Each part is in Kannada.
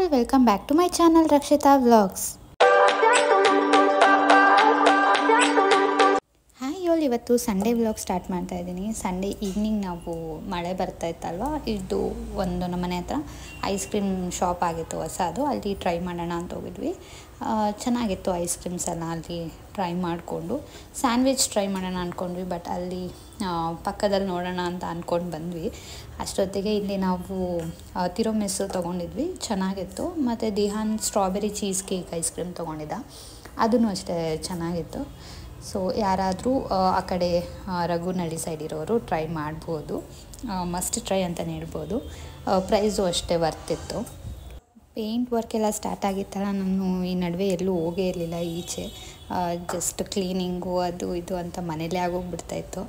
All, welcome back to my channel Rakshita vlogs. Hi all, ಇವತ್ತು ಸಂಡೇ ವ್ಲಾಗ್ ಸ್ಟಾರ್ಟ್ ಮಾಡ್ತಾ ಇದ್ದೀನಿ. ಸಂಡೇ ಈವ್ನಿಂಗ್ ನಾವು ಮಳೆ ಬರ್ತಾ ಇತ್ತಲ್ವ, ಇದು ಒಂದು ನಮ್ಮನೆ ಹತ್ರ ಐಸ್ ಕ್ರೀಮ್ ಶಾಪ್ ಆಗಿತ್ತು ಹೊಸದು, ಅಲ್ಲಿ ಟ್ರೈ ಮಾಡೋಣ ಅಂತ ಹೋಗಿದ್ವಿ. ಚೆನ್ನಾಗಿತ್ತು ಐಸ್ ಕ್ರೀಮ್ಸ್ ಎಲ್ಲ ಅಲ್ಲಿ ಟ್ರೈ ಮಾಡಿಕೊಂಡು. ಸ್ಯಾಂಡ್ವಿಚ್ ಟ್ರೈ ಮಾಡೋಣ ಅಂದ್ಕೊಂಡ್ವಿ, ಬಟ್ ಅಲ್ಲಿ ಪಕ್ಕದಲ್ಲಿ ನೋಡೋಣ ಅಂತ ಅಂದ್ಕೊಂಡು ಬಂದ್ವಿ. ಅಷ್ಟೊತ್ತಿಗೆ ಇಲ್ಲಿ ನಾವು ತಿರೋಮಿಸು ತೊಗೊಂಡಿದ್ವಿ, ಚೆನ್ನಾಗಿತ್ತು. ಮತ್ತು ದಿಹಾನ್ strawberry cheese cake ice cream ತೊಗೊಂಡಿದ್ದ, ಅದೂ ಅಷ್ಟೇ ಚೆನ್ನಾಗಿತ್ತು. ಸೊ ಯಾರಾದರೂ ಆ ಕಡೆ ರಘುನಳ್ಳಿ ಸೈಡ್ ಇರೋರು ಟ್ರೈ ಮಾಡ್ಬೋದು, ಮಸ್ಟ್ ಟ್ರೈ ಅಂತಲೇ ಹೇಳ್ಬೋದು. ಪ್ರೈಸು ಅಷ್ಟೇ ವರ್ತಿತ್ತು. ಪೇಂಟ್ ವರ್ಕ್ ಎಲ್ಲ ಸ್ಟಾರ್ಟ್ ಆಗಿತ್ತಲ್ಲ, ನಾನು ಈ ನಡುವೆ ಎಲ್ಲೂ ಹೋಗೇ ಇರಲಿಲ್ಲ ಈಚೆ. ಜಸ್ಟ್ ಕ್ಲೀನಿಂಗು ಅದು ಇದು ಅಂತ ಮನೇಲೇ ಆಗೋಗ್ಬಿಡ್ತಾಯಿತ್ತು.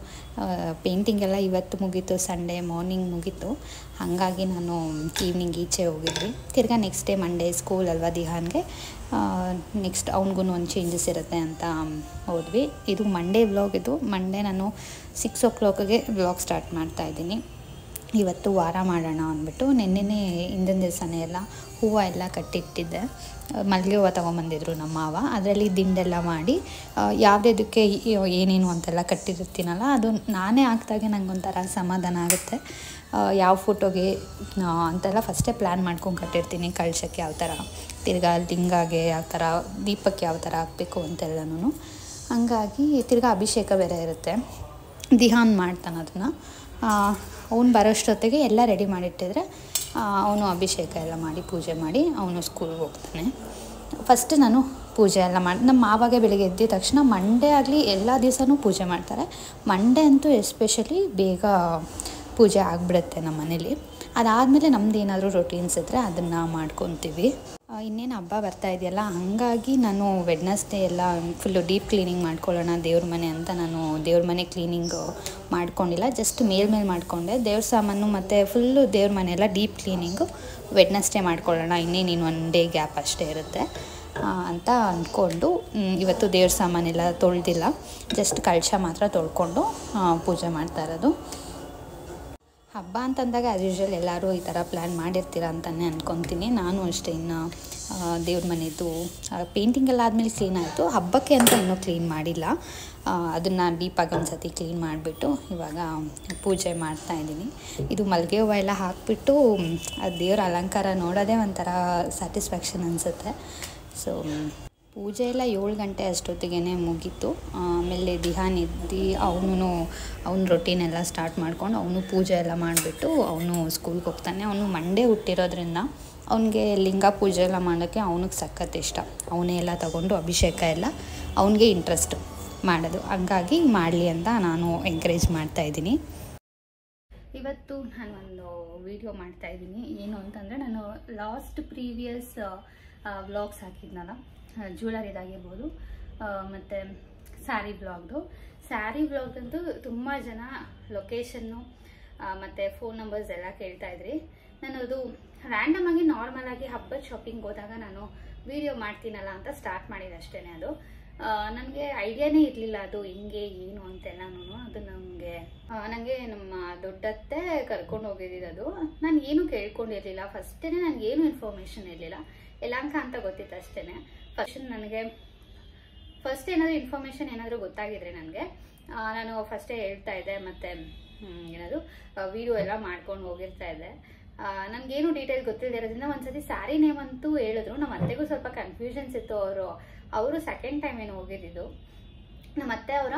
ಪೇಂಟಿಂಗೆಲ್ಲ ಇವತ್ತು ಮುಗೀತು, ಸಂಡೇ ಮಾರ್ನಿಂಗ್ ಮುಗೀತು. ಹಾಗಾಗಿ ನಾನು ಈವ್ನಿಂಗ್ ಈಚೆ ಹೋಗಿದ್ವಿ. ತಿರ್ಗಾ ನೆಕ್ಸ್ಟ್ ಡೇ ಮಂಡೇ ಸ್ಕೂಲ್ ಅಲ್ವಾ ದಿಹಾನ್ಗೆ, ನೆಕ್ಸ್ಟ್ ಅವ್ನಿಗೂ ಒಂದು ಚೇಂಜಸ್ ಇರುತ್ತೆ ಅಂತ ಹೋದ್ವಿ. ಇದು ಮಂಡೇ ವ್ಲಾಗ್. ಇದು ಮಂಡೇ ನಾನು 6 o'clockಗೆ ವ್ಲಾಗ್ ಸ್ಟಾರ್ಟ್ ಮಾಡ್ತಾಯಿದ್ದೀನಿ. ಇವತ್ತು ವಾರ ಮಾಡೋಣ ಅಂದ್ಬಿಟ್ಟು ನೆನ್ನೆನೇ ಹಿಂದಿನ ದಿವಸನೇ ಎಲ್ಲ ಹೂವು ಎಲ್ಲ ಕಟ್ಟಿಟ್ಟಿದ್ದೆ. ಮಲ್ಲಿಗೆ ಹೂವು ತೊಗೊಂಬಂದಿದ್ರು ನಮ್ಮ ಮಾವ, ಅದರಲ್ಲಿ ದಿಂಡೆಲ್ಲ ಮಾಡಿ ಯಾವುದಕ್ಕೆ ಏನೇನು ಅಂತೆಲ್ಲ ಕಟ್ಟಿರ್ತೀನಲ್ಲ, ಅದು ನಾನೇ ಹಾಕ್ದಾಗೆ ನಂಗೊಂಥರ ಸಮಾಧಾನ ಆಗುತ್ತೆ. ಯಾವ ಫೋಟೋಗೆ ಅಂತೆಲ್ಲ ಫಸ್ಟೇ ಪ್ಲ್ಯಾನ್ ಮಾಡ್ಕೊಂಡು ಕಟ್ಟಿರ್ತೀನಿ. ಕಳಶಕ್ಕೆ ಯಾವ ಥರ, ತಿರ್ಗಾ ಲಿಂಗಾಗೆ ಯಾವ ಥರ, ದೀಪಕ್ಕೆ ಯಾವ ಥರ ಹಾಕಬೇಕು ಅಂತೆಲ್ಲನೂ. ಹಂಗಾಗಿ ತಿರ್ಗಾ ಅಭಿಷೇಕ ಬೇರೆ ಇರುತ್ತೆ, ದಿಹಾನ್ ಮಾಡ್ತಾನೆ ಅದನ್ನು. ಅವ್ನು ಬರೋಷ್ಟೊತ್ತಿಗೆ ಎಲ್ಲ ರೆಡಿ ಮಾಡಿಟ್ಟಿದ್ರೆ ಅವನು ಅಭಿಷೇಕ ಎಲ್ಲ ಮಾಡಿ ಪೂಜೆ ಮಾಡಿ ಅವನು ಸ್ಕೂಲ್ಗೆ ಹೋಗ್ತಾನೆ. ಫಸ್ಟ್ ನಾನು ಪೂಜೆ ಎಲ್ಲ ಮಾಡಿ, ನಮ್ಮ ಮಾವಾಗೆ ಬೆಳಿಗ್ಗೆ ಎದ್ದಿದ ತಕ್ಷಣ ಮಂಡೇ ಆಗಲಿ ಎಲ್ಲ ದಿವಸನೂ ಪೂಜೆ ಮಾಡ್ತಾರೆ. ಮಂಡೇ ಅಂತೂ ಎಸ್ಪೆಷಲಿ ಬೇಗ ಪೂಜೆ ಆಗಿಬಿಡುತ್ತೆ ನಮ್ಮ ಮನೇಲಿ. ಅದಾದಮೇಲೆ ನಮ್ದು ಏನಾದರೂ ರೊಟೀನ್ಸ್ ಇದ್ದರೆ ಅದನ್ನು ಮಾಡ್ಕೊತೀವಿ. ಇನ್ನೇನು ಹಬ್ಬ ಬರ್ತಾ ಇದೆಯಲ್ಲ, ಹಾಗಾಗಿ ನಾನು ವೆಡ್ನಸ್ಡೇ ಎಲ್ಲ ಫುಲ್ಲು ಡೀಪ್ ಕ್ಲೀನಿಂಗ್ ಮಾಡ್ಕೊಳ್ಳೋಣ ದೇವ್ರ ಮನೆ ಅಂತ ನಾನು ದೇವ್ರ ಮನೆ ಕ್ಲೀನಿಂಗು ಮಾಡ್ಕೊಂಡಿಲ್ಲ, ಜಸ್ಟ್ ಮೇಲ್ಮೇಲೆ ಮಾಡಿಕೊಂಡೆ. ದೇವ್ರ ಸಾಮಾನು ಮತ್ತು ಫುಲ್ಲು ದೇವ್ರ ಮನೆ ಎಲ್ಲ ಡೀಪ್ ಕ್ಲೀನಿಂಗು ವೆಡ್ನಸ್ಡೇ ಮಾಡ್ಕೊಳ್ಳೋಣ, ಇನ್ನೇನು 1 day ಗ್ಯಾಪ್ ಅಷ್ಟೇ ಇರುತ್ತೆ ಅಂತ ಅಂದ್ಕೊಂಡು ಇವತ್ತು ದೇವ್ರ ಸಾಮಾನೆಲ್ಲ ತೊಳೆದಿಲ್ಲ, ಜಸ್ಟ್ ಕಳಶ ಮಾತ್ರ ತೊಳ್ಕೊಂಡು ಪೂಜೆ ಮಾಡ್ತಾ ಇರೋದು. ಹಬ್ಬ ಅಂತಂದಾಗ ಆ್ಯಸ್ ಯೂಶ್ವಲ್ ಎಲ್ಲರೂ ಈ ಥರ ಪ್ಲ್ಯಾನ್ ಮಾಡಿರ್ತೀರ ಅಂತಲೇ ಅಂದ್ಕೊತೀನಿ. ನಾನು ಅಷ್ಟೇ. ಇನ್ನು ದೇವ್ರ ಮನೆಯದು ಪೇಂಟಿಂಗ್ ಎಲ್ಲ ಆದಮೇಲೆ ಕ್ಲೀನ್ ಆಯಿತು. ಹಬ್ಬಕ್ಕೆ ಅಂತ ಇನ್ನೂ ಕ್ಲೀನ್ ಮಾಡಿಲ್ಲ, ಅದನ್ನು ಡೀಪಾಗಿ ಒಂದು ಸತಿ ಕ್ಲೀನ್ ಮಾಡಿಬಿಟ್ಟು ಇವಾಗ ಪೂಜೆ ಮಾಡ್ತಾಯಿದ್ದೀನಿ. ಇದು ಮಲ್ಲಿಗೆ ಹೂವು ಎಲ್ಲ ಹಾಕಿಬಿಟ್ಟು ಅದು ದೇವ್ರ ಅಲಂಕಾರ ನೋಡೋದೇ ಒಂಥರ ಸ್ಯಾಟಿಸ್ಫ್ಯಾಕ್ಷನ್ ಅನಿಸುತ್ತೆ. ಸೊ ಪೂಜೆ ಎಲ್ಲ 7 ಗಂಟೆ ಅಷ್ಟೊತ್ತಿಗೆ ಮುಗೀತು. ಆಮೇಲೆ ದಿಹಾನ್ ಎದ್ದು ಅವನು ರೊಟೀನೆಲ್ಲ ಸ್ಟಾರ್ಟ್ ಮಾಡ್ಕೊಂಡು ಅವನು ಪೂಜೆ ಎಲ್ಲ ಮಾಡಿಬಿಟ್ಟು ಅವನು ಸ್ಕೂಲ್ಗೆ ಹೋಗ್ತಾನೆ. ಅವನು ಮಂಡೇ ಹುಟ್ಟಿರೋದ್ರಿಂದ ಅವನಿಗೆ ಲಿಂಗ ಪೂಜೆ ಎಲ್ಲ ಮಾಡೋಕ್ಕೆ ಅವನಿಗೆ ಸಖತ್ ಇಷ್ಟ. ಅವನೇ ಎಲ್ಲ ತಗೊಂಡು ಅಭಿಷೇಕ ಎಲ್ಲ ಅವನಿಗೆ ಇಂಟ್ರೆಸ್ಟ್ ಮಾಡೋದು, ಹಂಗಾಗಿ ಮಾಡಲಿ ಅಂತ ನಾನು ಎಂಕರೇಜ್ ಮಾಡ್ತಾಯಿದ್ದೀನಿ. ಇವತ್ತು ನಾನು ಒಂದು ವಿಡಿಯೋ ಮಾಡ್ತಾಯಿದ್ದೀನಿ. ಏನು ಅಂತಂದರೆ, ನಾನು ಲಾಸ್ಟ್ ಪ್ರೀವಿಯಸ್ ವ್ಲಾಗ್ಸ್ ಹಾಕಿದ್ನಲ್ಲ, ಜ್ಯುವೆಲರಿದಾಗಿರ್ಬೋದು ಮತ್ತು ಸ್ಯಾರಿ ವ್ಲಾಗ್ದಂತೂ ತುಂಬ ಜನ ಲೊಕೇಶನ್ನು ಮತ್ತು ಫೋನ್ ನಂಬರ್ಸ್ ಎಲ್ಲ ಕೇಳ್ತಾಯಿದ್ರಿ. ನಾನು ಅದು ರ್ಯಾಂಡಮಾಗಿ ನಾರ್ಮಲಾಗಿ ಹಬ್ಬದ ಶಾಪಿಂಗ್ ಹೋದಾಗ ನಾನು ವಿಡಿಯೋ ಮಾಡ್ತೀನಲ್ಲ ಅಂತ ಸ್ಟಾರ್ಟ್ ಮಾಡಿದೆ ಅಷ್ಟೇ. ಅದು ನನಗೆ ಐಡಿಯಾನೇ ಇರಲಿಲ್ಲ ಅದು ಹಿಂಗೆ ಏನು ಅಂತೆಲ್ಲನೂ. ಅದು ನನಗೆ ನಮ್ಮ ದೊಡ್ಡತ್ತೆ ಕರ್ಕೊಂಡು ಹೋಗಿದ್ದು. ನಾನು ಏನೂ ಕೇಳ್ಕೊಂಡಿರಲಿಲ್ಲ, ಫಸ್ಟೇ ನನಗೇನು ಇನ್ಫಾರ್ಮೇಷನ್ ಇರಲಿಲ್ಲ. ಯಲಹಂಕ ಅಂತ ಗೊತ್ತಿತ್ತು ಅಷ್ಟೇ. ಫಸ್ಟ್ ಏನಾದರೂ ಇನ್ಫಾರ್ಮೇಷನ್ ಏನಾದರೂ ಗೊತ್ತಾಗಿದ್ರೆ ನಾನು ಫಸ್ಟೇ ಹೇಳ್ತಾ ಇದ್ದೆ. ಮತ್ತು ಏನಾದರೂ ವಿಡಿಯೋ ಎಲ್ಲ ಮಾಡ್ಕೊಂಡು ಹೋಗಿರ್ತಾ ಇದ್ದೆ. ನನಗೇನು ಡೀಟೇಲ್ ಗೊತ್ತಿಲ್ಲದಿರೋದ್ರಿಂದ ಒಂದ್ಸತಿ ಸ್ಯಾರಿ ನೇಮ್ ಅಂತೂ ಹೇಳಿದ್ರು. ನಮ್ಮ ಅತ್ತೆಗೂ ಸ್ವಲ್ಪ ಕನ್ಫ್ಯೂಷನ್ಸ್ ಇತ್ತು. ಅವರು ಸೆಕೆಂಡ್ ಟೈಮ್ ಏನು ಹೋಗಿದ್ದು, ನಮ್ಮ ಅತ್ತೆ ಅವರ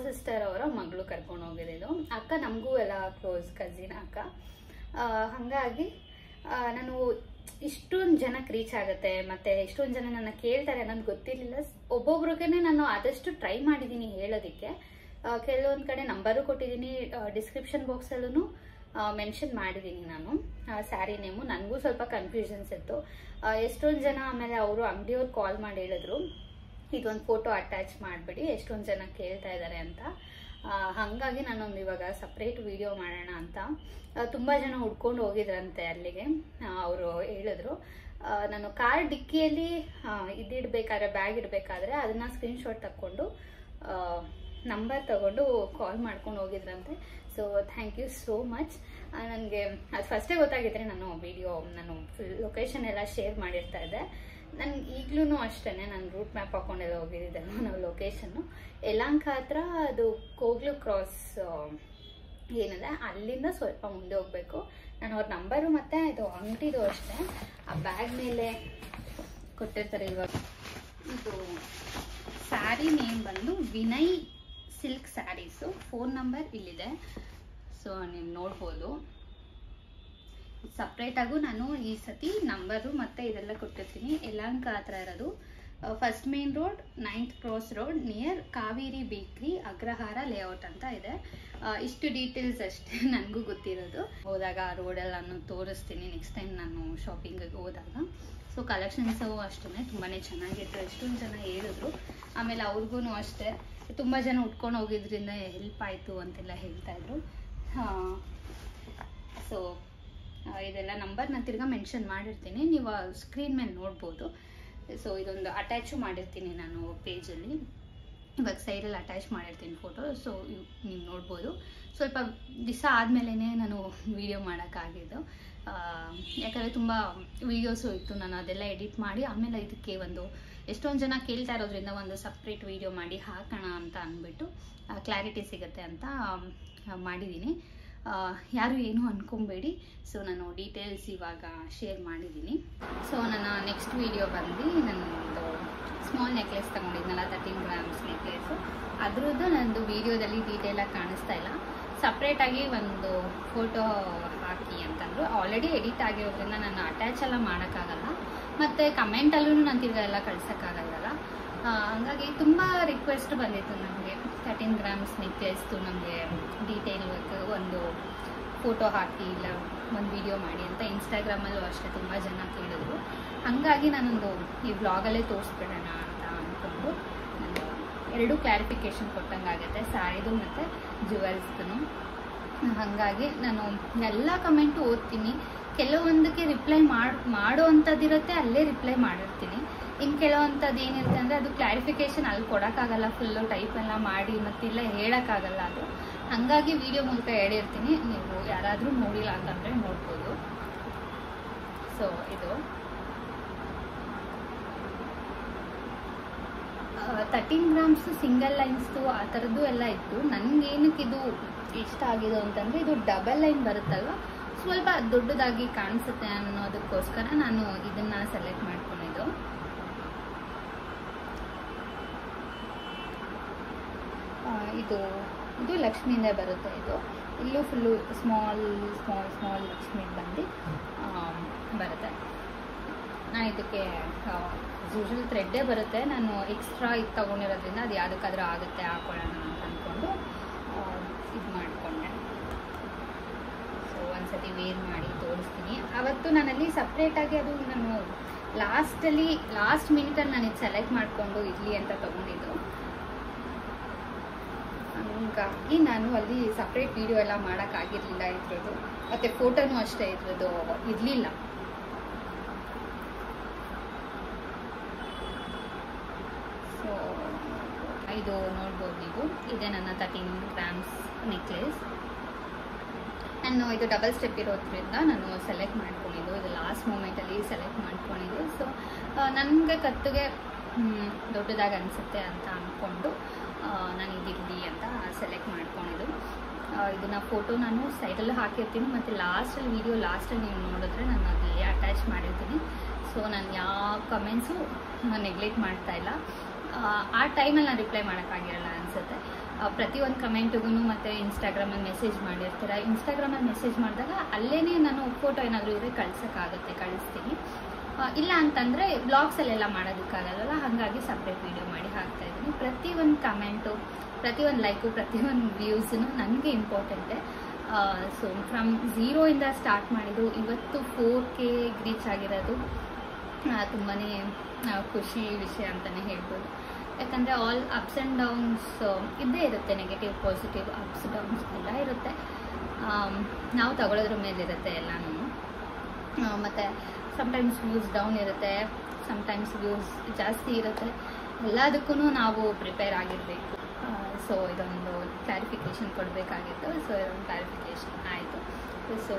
ಸಿಸ್ಟರ್ ಅವರ ಮಗಳು ಕರ್ಕೊಂಡು ಹೋಗಿದ್ದು. ಅಕ್ಕ ನಮಗೂ ಎಲ್ಲ ಕ್ಲೋಸ್ ಕಸಿನ್ ಅಕ್ಕ. ಹಾಗಾಗಿ ನಾನು ಇಷ್ಟೊಂದು ಜನಕ್ಕೆ ರೀಚ್ ಆಗುತ್ತೆ ಮತ್ತು ಎಷ್ಟೊಂದು ಜನ ನನ್ನ ಕೇಳ್ತಾರೆ ಅನ್ನೋದು ಗೊತ್ತಿರಲಿಲ್ಲ. ಒಬ್ಬೊಬ್ರಿಗೆ ನಾನು ಆದಷ್ಟು ಟ್ರೈ ಮಾಡಿದ್ದೀನಿ ಹೇಳೋದಕ್ಕೆ. ಕೆಲವೊಂದು ಕಡೆ ನಂಬರು ಕೊಟ್ಟಿದ್ದೀನಿ, ಡಿಸ್ಕ್ರಿಪ್ಷನ್ ಬಾಕ್ಸಲ್ಲೂ ಮೆನ್ಷನ್ ಮಾಡಿದ್ದೀನಿ ನಾನು ಸ್ಯಾರಿ ನೇಮು. ನನಗೂ ಸ್ವಲ್ಪ ಕನ್ಫ್ಯೂಷನ್ಸ್ ಇತ್ತು. ಎಷ್ಟೊಂದು ಜನ ಆಮೇಲೆ ಅವರು ಅಂಗಡಿಯವ್ರು ಕಾಲ್ ಮಾಡಿ ಹೇಳಿದ್ರು, ಇದೊಂದು ಫೋಟೋ ಅಟ್ಯಾಚ್ ಮಾಡಿಬಿಡಿ, ಎಷ್ಟೊಂದು ಜನ ಕೇಳ್ತಾ ಇದ್ದಾರೆ ಅಂತ. ಹಾಗಾಗಿ ನಾನೊಂದು ಇವಾಗ ಸಪ್ರೇಟ್ ವಿಡಿಯೋ ಮಾಡೋಣ ಅಂತ. ತುಂಬ ಜನ ಹುಡ್ಕೊಂಡು ಹೋಗಿದ್ರಂತೆ ಅಲ್ಲಿಗೆ. ಅವರು ಹೇಳಿದ್ರು, ನಾನು ಕಾರ್ ಡಿಕ್ಕಿಯಲ್ಲಿ ಇದಿಡಬೇಕಾದ್ರೆ, ಬ್ಯಾಗ್ ಇಡಬೇಕಾದ್ರೆ ಅದನ್ನು ಸ್ಕ್ರೀನ್ಶಾಟ್ ತಕ್ಕೊಂಡು ನಂಬರ್ ತಗೊಂಡು ಕಾಲ್ ಮಾಡ್ಕೊಂಡು ಹೋಗಿದ್ರಂತೆ. So thank you so much. ನನಗೆ ಅದು ಫಸ್ಟೇ ಗೊತ್ತಾಗಿದ್ರೆ ನಾನು ಫುಲ್ ಲೊಕೇಶನ್ ಎಲ್ಲ ಶೇರ್ ಮಾಡಿರ್ತಾ ಇದ್ದೆ. ನನ್ಗೆ ಈಗಲೂ ಅಷ್ಟೇ, ನಾನು ರೂಟ್ ಮ್ಯಾಪ್ ಹಾಕೊಂಡೆಲ್ಲ ಹೋಗಿದ್ದೆಲ್ಲ ನಾವು ಲೊಕೇಶನ್ನು ಯಲಹಂಕ ಹತ್ರ, ಅದು ಕೋಗ್ಲು ಕ್ರಾಸ್ ಏನಿದೆ ಅಲ್ಲಿಂದ ಸ್ವಲ್ಪ ಮುಂದೆ ಹೋಗಬೇಕು. ನಾನು ಅವ್ರ ನಂಬರು ಮತ್ತು ಇದು ಅಂಗಡಿದು ಅಷ್ಟೇ ಆ ಬ್ಯಾಗ್ ಮೇಲೆ ಕೊಟ್ಟಿರ್ತಾರೆ. ಇವಾಗ ಇದು ಸ್ಯಾರಿ ನೇಮ್ ಬಂದು Vinay silk saris. Phone number ಇಲ್ಲಿದೆ, ಸೊ ನೀವು ನೋಡ್ಬೋದು. ಸಪ್ರೇಟಾಗೂ ನಾನು ಈ ಸತಿ ನಂಬರು ಮತ್ತು ಇದೆಲ್ಲ ಕೊಟ್ಟಿರ್ತೀನಿ. ಯಲಹಂಕ ಹತ್ರ ಇರೋದು, first main road, 9th cross road, near Kaveri ಬೇಕ್ರಿ, ಅಗ್ರಹಾರ ಲೇಔಟ್ ಅಂತ ಇದೆ. ಇಷ್ಟು ಡೀಟೇಲ್ಸ್ ಅಷ್ಟೇ ನನಗೂ ಗೊತ್ತಿರೋದು. ಹೋದಾಗ ಆ ರೋಡೆಲ್ಲ ತೋರಿಸ್ತೀನಿ ನೆಕ್ಸ್ಟ್ ಟೈಮ್ ನಾನು ಶಾಪಿಂಗಿಗೆ ಹೋದಾಗ. ಸೊ ಕಲೆಕ್ಷನ್ಸು ಅಷ್ಟೇ ತುಂಬಾ ಚೆನ್ನಾಗಿತ್ತು, ಎಷ್ಟೊಂದು ಜನ ಹೇಳಿದ್ರು. ಆಮೇಲೆ ಅವ್ರಿಗೂ ಅಷ್ಟೇ ತುಂಬ ಜನ ಉಟ್ಕೊಂಡು ಹೋಗಿದ್ರಿಂದ ಹೆಲ್ಪ್ ಆಯಿತು ಅಂತೆಲ್ಲ ಹೇಳ್ತಾಯಿದ್ರು. ಸೊ ಇದೆಲ್ಲ ನಂಬರ್ ನಾನು ತಿರ್ಗಾ ಮೆನ್ಷನ್ ಮಾಡಿರ್ತೀನಿ, ನೀವು ಸ್ಕ್ರೀನ್ ಮೇಲೆ ನೋಡ್ಬೋದು. ಸೊ ಇದೊಂದು ಅಟ್ಯಾಚು ಮಾಡಿರ್ತೀನಿ ನಾನು ಪೇಜಲ್ಲಿ, ಇವಾಗ ಸೈಡಲ್ಲಿ ಅಟ್ಯಾಚ್ ಮಾಡಿರ್ತೀನಿ ಫೋಟೋ. ಸೊ ನೀವು ನೋಡ್ಬೋದು. ಸ್ವಲ್ಪ ದಿವಸ ಆದಮೇಲೆ ನಾನು ವೀಡಿಯೋ ಮಾಡೋಕ್ಕಾಗಿದ್ದು, ಯಾಕಂದರೆ ತುಂಬ ವೀಡಿಯೋಸು ಇತ್ತು. ನಾನು ಅದೆಲ್ಲ ಎಡಿಟ್ ಮಾಡಿ ಆಮೇಲೆ ಇದಕ್ಕೆ ಎಷ್ಟೊಂದು ಜನ ಕೇಳ್ತಾ ಇರೋದ್ರಿಂದ ಒಂದು ಸಪ್ರೇಟ್ ವೀಡಿಯೋ ಮಾಡಿ ಹಾಕೋಣ ಅಂತ ಅಂದ್ಬಿಟ್ಟು ಕ್ಲಾರಿಟಿ ಸಿಗುತ್ತೆ ಅಂತ ಮಾಡಿದ್ದೀನಿ. ಯಾರು ಏನೂ ಅಂದ್ಕೊಬೇಡಿ. ಸೊ ನಾನು ಡೀಟೇಲ್ಸ್ ಇವಾಗ ಶೇರ್ ಮಾಡಿದ್ದೀನಿ. ಸೊ ನನ್ನ ನೆಕ್ಸ್ಟ್ ವೀಡಿಯೋ ಬಂದು ನನ್ನದು ಸ್ಮಾಲ್ ನೆಕ್ಲೆಸ್ ತೊಗೊಂಡಿದ್ನಲ್ಲ, 13 ಗ್ರಾಮ್ಸ್ ನೆಕ್ಲೆಸ್ಸು, ಅದ್ರದ್ದು ನಂದು ವೀಡಿಯೋದಲ್ಲಿ ಡೀಟೇಲಾಗಿ ಕಾಣಿಸ್ತಾ ಇಲ್ಲ. ಸಪ್ರೇಟಾಗಿ ಒಂದು ಫೋಟೋ ಹಾಕಿ ಅಂತಂದರು. ಆಲ್ರೆಡಿ ಎಡಿಟ್ ಆಗಿರೋದ್ರಿಂದ ನಾನು ಅಟ್ಯಾಚ್ ಎಲ್ಲ ಮಾಡೋಕ್ಕಾಗಲ್ಲ, ಮತ್ತು ಕಮೆಂಟಲ್ಲೂ ನಾನು ತಿರ್ಗಾ ಎಲ್ಲ ಕಳ್ಸೋಕ್ಕಾಗಲ್ಲ. ಹಾಗಾಗಿ ತುಂಬ ರಿಕ್ವೆಸ್ಟ್ ಬಂದಿತ್ತು ನನಗೆ 13 ಗ್ರಾಮ್ಸ್ ನೆಕ್ಲೆಸ್ದು ನಮಗೆ ಡೀಟೇಲ್ ಒಂದು ಫೋಟೋ ಹಾಕಿ ಇಲ್ಲ ಒಂದು ವಿಡಿಯೋ ಮಾಡಿ ಅಂತ. ಇನ್ಸ್ಟಾಗ್ರಾಮಲ್ಲೂ ಅಷ್ಟೇ ತುಂಬ ಜನ ಕೇಳಿದ್ರು. ಹಾಗಾಗಿ ನಾನೊಂದು ಈ ಬ್ಲಾಗಲ್ಲೇ ತೋರಿಸ್ಬಿಡೋಣ ಅಂತ ಅಂದ್ಕೊಂಡು ನಾನು 2 ಕ್ಲಾರಿಫಿಕೇಷನ್ ಕೊಟ್ಟಂಗಾಗುತ್ತೆ, ಸ್ಯಾರಿದು ಮತ್ತು ಜ್ಯುವೆಲ್ಸ್ದು. ಹಾಗಾಗಿ ನಾನು ಎಲ್ಲ ಕಮೆಂಟು ಓದ್ತೀನಿ. ಕೆಲವೊಂದಕ್ಕೆ ರಿಪ್ಲೈ ಮಾಡೋ ಅಂಥದ್ದಿರುತ್ತೆ, ಅಲ್ಲೇ ರಿಪ್ಲೈ ಮಾಡಿರ್ತೀನಿ. ಇನ್ನು ಕೆಲವೊಂಥದ್ದು ಏನಿರುತ್ತೆ ಅಂದರೆ ಅದು ಕ್ಲಾರಿಫಿಕೇಷನ್ ಅಲ್ಲಿ ಕೊಡೋಕ್ಕಾಗಲ್ಲ, ಫುಲ್ಲು ಟೈಪೆಲ್ಲ ಮಾಡಿ ಮತ್ತಿಲ್ಲ ಹೇಳೋಕ್ಕಾಗಲ್ಲ ಅದು. ಹಾಗಾಗಿ ವಿಡಿಯೋ ಮೂಲಕ ಹೇಳಿರ್ತೀನಿ, ನೀವು ಯಾರಾದರೂ ನೋಡಿಲ್ಲ ಅಂತಂದರೆ ನೋಡ್ಬೋದು. ಸೊ ಇದು 13 ಗ್ರಾಮ್ಸು ಸಿಂಗಲ್ ಲೈನ್ಸ್ದು ಆ ಥರದ್ದು ಎಲ್ಲ ಇತ್ತು. ನನಗೇನಕ್ಕೆ ಇದು ಇಷ್ಟ ಆಗಿದೆ ಅಂತಂದರೆ, ಇದು ಡಬಲ್ ಲೈನ್ ಬರುತ್ತಲ್ವ, ಸ್ವಲ್ಪ ದೊಡ್ಡದಾಗಿ ಕಾಣಿಸುತ್ತೆ ಅನ್ನೋದಕ್ಕೋಸ್ಕರ ನಾನು ಇದನ್ನು ಸೆಲೆಕ್ಟ್ ಮಾಡ್ಕೊಂಡಿದ್ದು. ಇದು ಲಕ್ಷ್ಮಿಯಿಂದ ಬರುತ್ತೆ. ಇಲ್ಲೂ ಫುಲ್ಲು ಸ್ಮಾಲ್ ಲಕ್ಷ್ಮಿ ಬಂದು ಬರುತ್ತೆ. ನಾನು ಇದಕ್ಕೆ ಯೂಶುವಲ್ ಥ್ರೆಡ್ಡೇ ಬರುತ್ತೆ. ನಾನು ಎಕ್ಸ್ಟ್ರಾ ಇದು ತೊಗೊಂಡಿರೋದ್ರಿಂದ ಅದು ಯಾವುದಕ್ಕಾದ್ರೂ ಆಗುತ್ತೆ ಹಾಕೊಳ್ಳೋಣ ಅಂತ ಅಂದ್ಕೊಂಡು ಇದು ಮಾಡಿಕೊಂಡೆ. ಸೊ ಒಂದ್ಸತಿ ವೇರ್ ಮಾಡಿ ತೋರಿಸ್ತೀನಿ. ಅವತ್ತು ನಾನಲ್ಲಿ ಸಪ್ರೇಟಾಗಿ ಅದು ನಾನು ಲಾಸ್ಟ್ ಮಿನಿಟಲ್ಲಿ ನಾನು ಇದು ಸೆಲೆಕ್ಟ್ ಮಾಡಿಕೊಂಡು ಇರಲಿ ಅಂತ ತೊಗೊಂಡಿದ್ದು. ಹಂಗಾಗಿ ನಾನು ಅಲ್ಲಿ ಸಪ್ರೇಟ್ ವೀಡಿಯೋ ಎಲ್ಲ ಮಾಡೋಕ್ಕಾಗಿರಲಿಲ್ಲ ಇದ್ರದ್ದು, ಮತ್ತು ಫೋಟೋನೂ ಅಷ್ಟೇ ಇದ್ರದ್ದು ಇರಲಿಲ್ಲ. ಸೊ ಇದು ನೋಡ್ಬೋದು ನೀವು, ಇದೆ ನನ್ನ 13 ಗ್ರಾಮ್ಸ್ ನೆಕ್ಲೆಸ್. ನಾನು ಇದು ಡಬಲ್ ಸ್ಟೆಪ್ ಇರೋದ್ರಿಂದ ನಾನು ಸೆಲೆಕ್ಟ್ ಮಾಡ್ಕೊಂಡಿದ್ದು, ಇದು ಲಾಸ್ಟ್ ಮೂಮೆಂಟಲ್ಲಿ ಸೆಲೆಕ್ಟ್ ಮಾಡ್ಕೊಂಡಿದ್ದು. ಸೊ ನನಗೆ ಕತ್ತಿಗೆ ದೊಡ್ಡದಾಗಿ ಅನಿಸುತ್ತೆ ಅಂತ ಅಂದ್ಕೊಂಡು ನಾನು ಇದಿರಲಿ ಅಂತ ಸೆಲೆಕ್ಟ್ ಮಾಡ್ಕೊಂಡಿದ್ದು. ಇದನ್ನು ಫೋಟೋ ನಾನು ಸೈಡಲ್ಲೂ ಹಾಕಿರ್ತೀನಿ, ಮತ್ತು ವೀಡಿಯೋ ಲಾಸ್ಟಲ್ಲಿ ನೀವು ನೋಡಿದ್ರೆ ನಾನು ಅಲ್ಲಿ ಅಟ್ಯಾಚ್ ಮಾಡಿರ್ತೀನಿ. ಸೊ ನಾನು ಯಾವ ಕಮೆಂಟ್ಸು ನಾನು ನೆಗ್ಲೆಕ್ಟ್ ಮಾಡ್ತಾಯಿಲ್ಲ. ಆ ಟೈಮಲ್ಲಿ ನಾನು ರಿಪ್ಲೈ ಮಾಡೋಕ್ಕಾಗಿರಲ್ಲ ಅನಿಸುತ್ತೆ. ಪ್ರತಿಯೊಂದು ಕಮೆಂಟಿಗೂ ಮತ್ತು ಇನ್ಸ್ಟಾಗ್ರಾಮಲ್ಲಿ ಮೆಸೇಜ್ ಮಾಡಿರ್ತೀರ. ಇನ್ಸ್ಟಾಗ್ರಾಮಲ್ಲಿ ಮೆಸೇಜ್ ಮಾಡಿದಾಗ ಅಲ್ಲೇ ನಾನು ಫೋಟೋ ಏನಾದರೂ ಇದ್ರೆ ಕಳಿಸ್ತೀನಿ. ಇಲ್ಲ ಅಂತಂದರೆ ಬ್ಲಾಗ್ಸಲ್ಲೆಲ್ಲ ಮಾಡೋದಕ್ಕಾಗಲ್ಲ, ಹಾಗಾಗಿ ಸಪ್ರೇಟ್ ವೀಡಿಯೋ ಮಾಡಿ ಹಾಕ್ತಾಯಿದ್ದೀನಿ. ಪ್ರತಿಯೊಂದು ಕಮೆಂಟು, ಪ್ರತಿಯೊಂದು ಲೈಕು, ಪ್ರತಿಯೊಂದು ವ್ಯೂಸೂ ನನಗೆ ಇಂಪಾರ್ಟೆಂಟೇ. ಸೊ ಫ್ರಮ್ 0 ಸ್ಟಾರ್ಟ್ ಮಾಡಿದ್ದು ಇವತ್ತು 4K ರೀಚ್ ಆಗಿರೋದು ತುಂಬಾ ಖುಷಿ ವಿಷಯ ಅಂತಲೇ ಹೇಳ್ಬೋದು. ಯಾಕಂದರೆ ಆಲ್ ಅಪ್ಸ್ ಆ್ಯಂಡ್ ಡೌನ್ಸ್ ಇದ್ದೇ ಇರುತ್ತೆ, ನೆಗೆಟಿವ್ ಪಾಸಿಟಿವ್ ಅಪ್ಸ್ ಡೌನ್ಸ್ ಎಲ್ಲ ಇರುತ್ತೆ. ನಾವು ತಗೊಳ್ಳೋದ್ರ ಮೇಲಿರುತ್ತೆ ಎಲ್ಲನೂ. ಮತ್ತು ಸಮ್ಟೈಮ್ಸ್ ವ್ಯೂಸ್ ಡೌನ್ ಇರುತ್ತೆ, ಸಮ್ಟೈಮ್ಸ್ ವ್ಯೂಸ್ ಜಾಸ್ತಿ ಇರುತ್ತೆ. ಎಲ್ಲದಕ್ಕೂ ನಾವು ಪ್ರಿಪೇರ್ ಆಗಿರಬೇಕು. ಸೊ ಇದೊಂದು ಕ್ಲಾರಿಫಿಕೇಷನ್ ಕೊಡಬೇಕಾಗಿತ್ತು. ಸೊ ಇದೊಂದು ಕ್ಲಾರಿಫಿಕೇಷನ್ ಆಯಿತು. So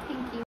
thank you.